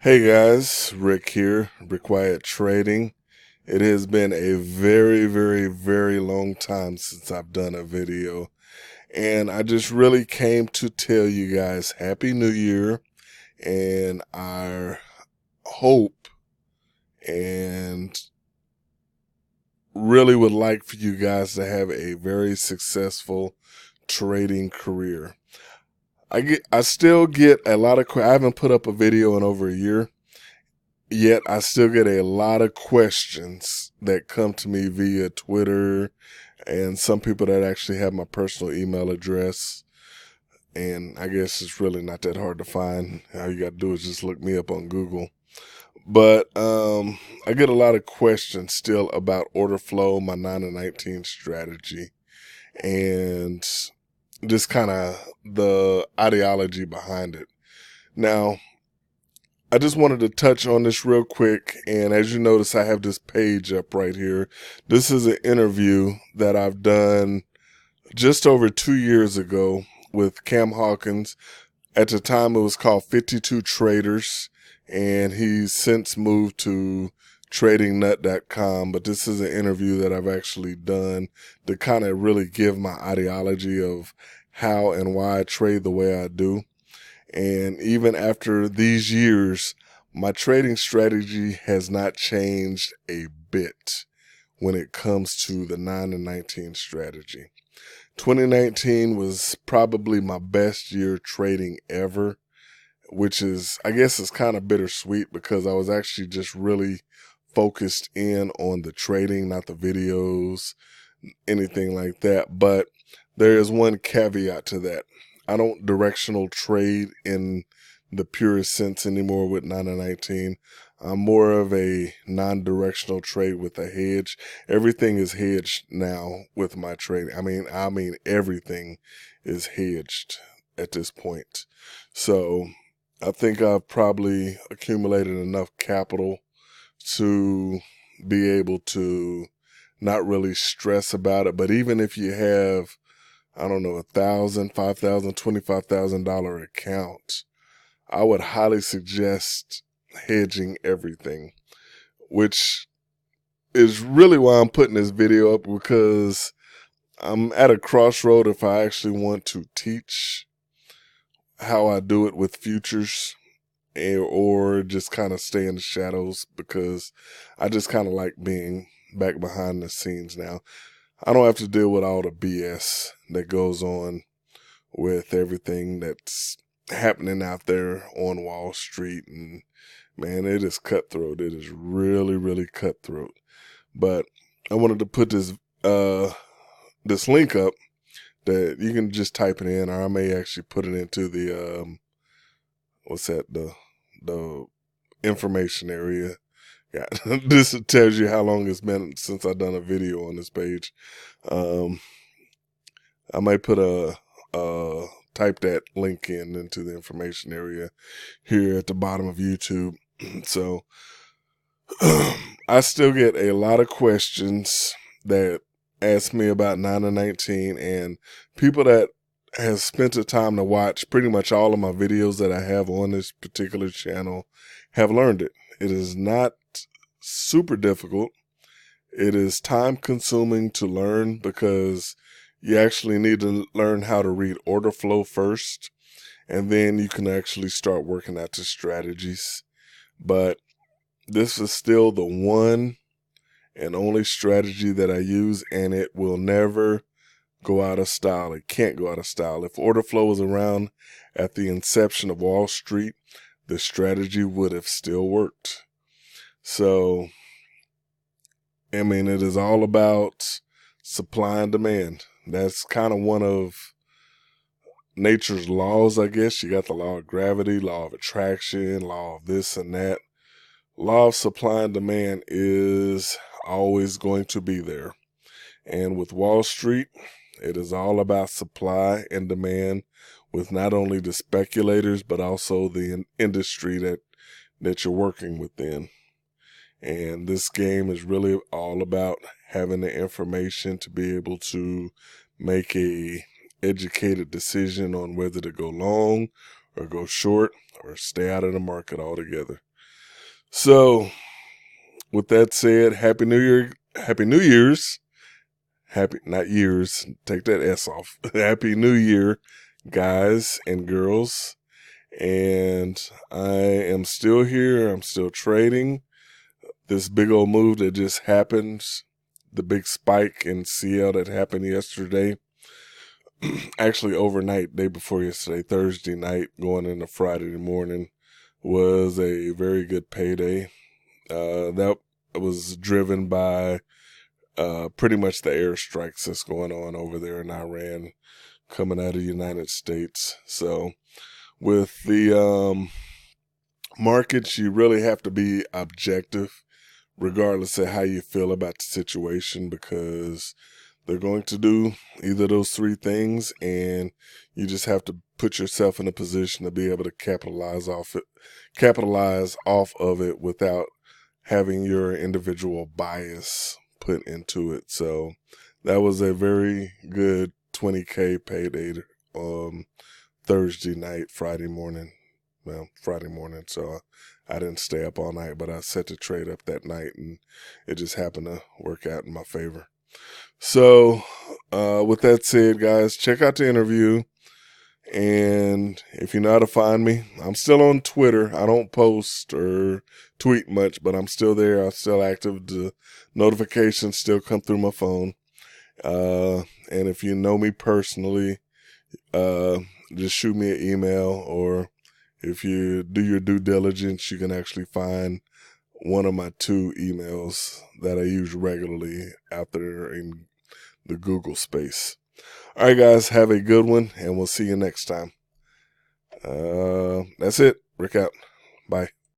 Hey guys, Rick here, Rick Wyatt Trading. It has been a very long time since I've done a video, and I just really came to tell you guys Happy New Year, and I hope and really would like for you guys to have a very successful trading career. I still get a lot of, I haven't put up a video in over a year. Yet I still get a lot of questions that come to me via Twitter and some people that actually have my personal email address. And I guess it's really not that hard to find. All you got to do is just look me up on Google. But I get a lot of questions still about order flow, my 9 to 19 strategy, and just kind of the ideology behind it. Now, I just wanted to touch on this real quick. And as you notice, I have this page up right here. This is an interview that I've done just over 2 years ago with Cam Hawkins. At the time, it was called 52 Traders, and he's since moved to tradingnut.com. But this is an interview that I've actually done to kind of really give my ideology of how and why I trade the way I do. And even after these years, my trading strategy has not changed a bit when it comes to the 9 to 19 strategy. 2019 was probably my best year trading ever, which is, I guess it's kind of bittersweet because I was actually just really focused in on the trading, not the videos, anything like that. But there is one caveat to that. I don't directional trade in the purest sense anymore with 9 to 19. I'm more of a non-directional trade with a hedge. Everything is hedged now with my trading. I mean everything is hedged at this point. So I think I've probably accumulated enough capital to be able to not really stress about it. But even if you have, I don't know, $1,000, $5,000, $25,000 account, I would highly suggest hedging everything, which is really why I'm putting this video up, because I'm at a crossroad if I actually want to teach how I do it with futures or just kind of stay in the shadows, because I just kind of like being back behind the scenes now. I don't have to deal with all the BS that goes on with everything that's happening out there on Wall Street. And man, it is cutthroat. It is really cutthroat. But I wanted to put this link up that you can just type it in, or I may actually put it into the the information area. Yeah, this tells you how long it's been since I've done a video on this page. I might put type that link into the information area here at the bottom of YouTube. So I still get a lot of questions that ask me about 9 to 19, and people that has spent the time to watch pretty much all of my videos that I have on this particular channel have learned it. It is not super difficult. It is time consuming to learn because you actually need to learn how to read order flow first, and then you can actually start working out the strategies. But this is still the one and only strategy that I use, and it will never go out of style. It can't go out of style. If order flow was around at the inception of Wall Street, the strategy would have still worked. So, I mean, it is all about supply and demand. That's kind of one of nature's laws, I guess. You got the law of gravity, law of attraction, law of this and that. Law of supply and demand is always going to be there. And with Wall Street, it is all about supply and demand, with not only the speculators, but also the industry that you're working within. And this game is really all about having the information to be able to make a educated decision on whether to go long or go short or stay out of the market altogether. So with that said, Happy New Year, Happy New Year's, not years, take that S off. Happy New Year, guys and girls. And I am still here. I'm still trading. This big old move that just happened, the big spike in CL that happened yesterday, actually overnight, day before yesterday, Thursday night, going into Friday morning, was a very good payday. That was driven by pretty much the airstrikes that's going on over there in Iran, coming out of the United States. So with the markets, you really have to be objective, regardless of how you feel about the situation, because they're going to do either of those three things, and you just have to put yourself in a position to be able to capitalize off of it without having your individual bias put into it. So that was a very good 20K payday Thursday night, Friday morning. So I didn't stay up all night, but I set the trade up that night, and it just happened to work out in my favor. So with that said, guys, check out the interview. And if you know how to find me, I'm still on Twitter. I don't post or tweet much, but I'm still there. I'm still active. The notifications still come through my phone. And if you know me personally, just shoot me an email, or if you do your due diligence, you can actually find one of my 2 emails that I use regularly out there in the Google space. All right, guys, have a good one, and we'll see you next time. That's it. Rick out. Bye.